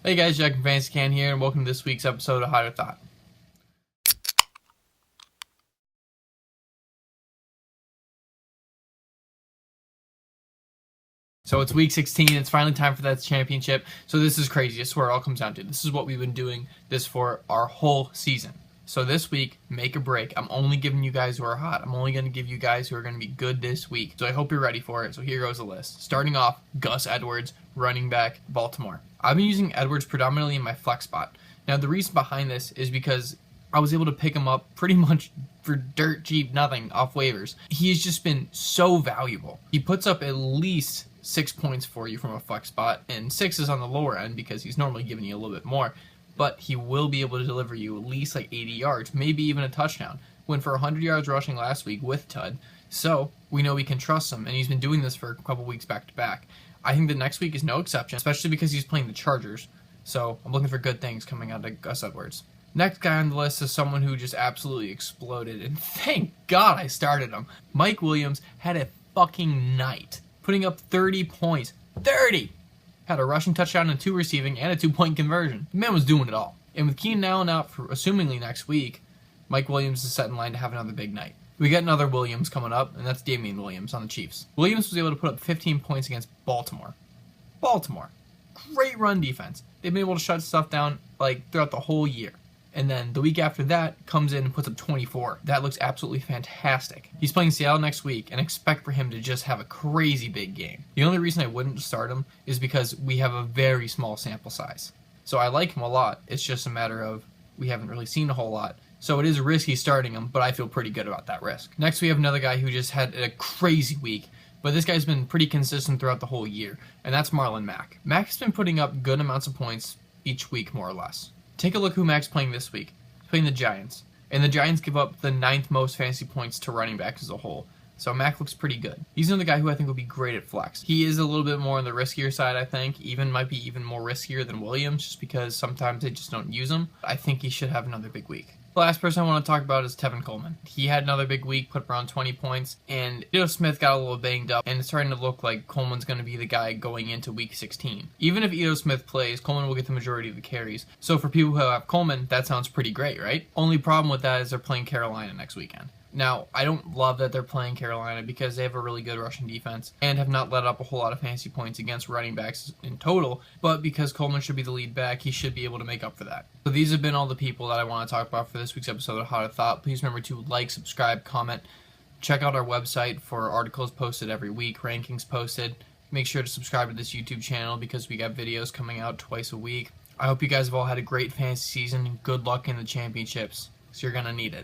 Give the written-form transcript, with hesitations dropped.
Hey guys, Jack from Fantasy Can here, and welcome to this week's episode of Thot. So it's week 16, it's finally time for that championship. So this is crazy, I swear it all comes down to. This is what we've been doing this for our whole season. So this week, make a break. I'm only giving you guys who are hot. I'm only going to give you guys who are going to be good this week. So I hope you're ready for it. So here goes the list. Starting off, Gus Edwards, running back, Baltimore. I've been using Edwards predominantly in my flex spot. Now the reason behind this is because I was able to pick him up pretty much for dirt cheap nothing off waivers. He has just been so valuable. He puts up at least 6 points for you from a flex spot, and 6 is on the lower end because he's normally giving you a little bit more. But he will be able to deliver you at least like 80 yards, maybe even a touchdown. Went for 100 yards rushing last week with Thot, so we know we can trust him, and he's been doing this for a couple weeks back to back. I think the next week is no exception, especially because he's playing the Chargers, so I'm looking for good things coming out of Gus Edwards. Next guy on the list is someone who just absolutely exploded, and thank God I started him. Mike Williams had a fucking night, putting up 30 points. 30! Had a rushing touchdown and 2 receiving and a 2-point conversion. The man was doing it all. And with Keenan Allen out for assumingly next week, Mike Williams is set in line to have another big night. We got another Williams coming up, and that's Damian Williams on the Chiefs. Williams was able to put up 15 points against Baltimore. Great run defense. They've been able to shut stuff down throughout the whole year. And then the week after that comes in and puts up 24. That looks absolutely fantastic. He's playing Seattle next week, and expect for him to just have a crazy big game. The only reason I wouldn't start him is because we have a very small sample size. So I like him a lot. It's just a matter of we haven't really seen a whole lot. So it is risky starting him, but I feel pretty good about that risk. Next we have another guy who just had a crazy week, but this guy's been pretty consistent throughout the whole year, and that's Marlon Mack. Mack's been putting up good amounts of points each week, more or less. Take a look who Mack's playing this week. He's playing the Giants. And the Giants give up the 9th most fantasy points to running backs as a whole. So Mack looks pretty good. He's another guy who I think will be great at flex. He is a little bit more on the riskier side, I think. Might be even more riskier than Williams, just because sometimes they just don't use him. I think he should have another big week. The last person I want to talk about is Coleman. He had another big week, put up around 20 points, and Smith got a little banged up, and it's starting to look like Coleman's going to be the guy going into week 16. Even if Smith plays, Coleman will get the majority of the carries. So for people who have Coleman, that sounds pretty great, right? Only problem with that is they're playing Carolina next weekend. Now, I don't love that they're playing Carolina because they have a really good rushing defense and have not let up a whole lot of fantasy points against running backs in total, but because Coleman should be the lead back, he should be able to make up for that. So these have been all the people that I want to talk about for this week's episode of Thot. Please remember to like, subscribe, comment, check out our website for articles posted every week, rankings posted. Make sure to subscribe to this YouTube channel because we got videos coming out twice a week. I hope you guys have all had a great fantasy season and good luck in the championships, because you're going to need it.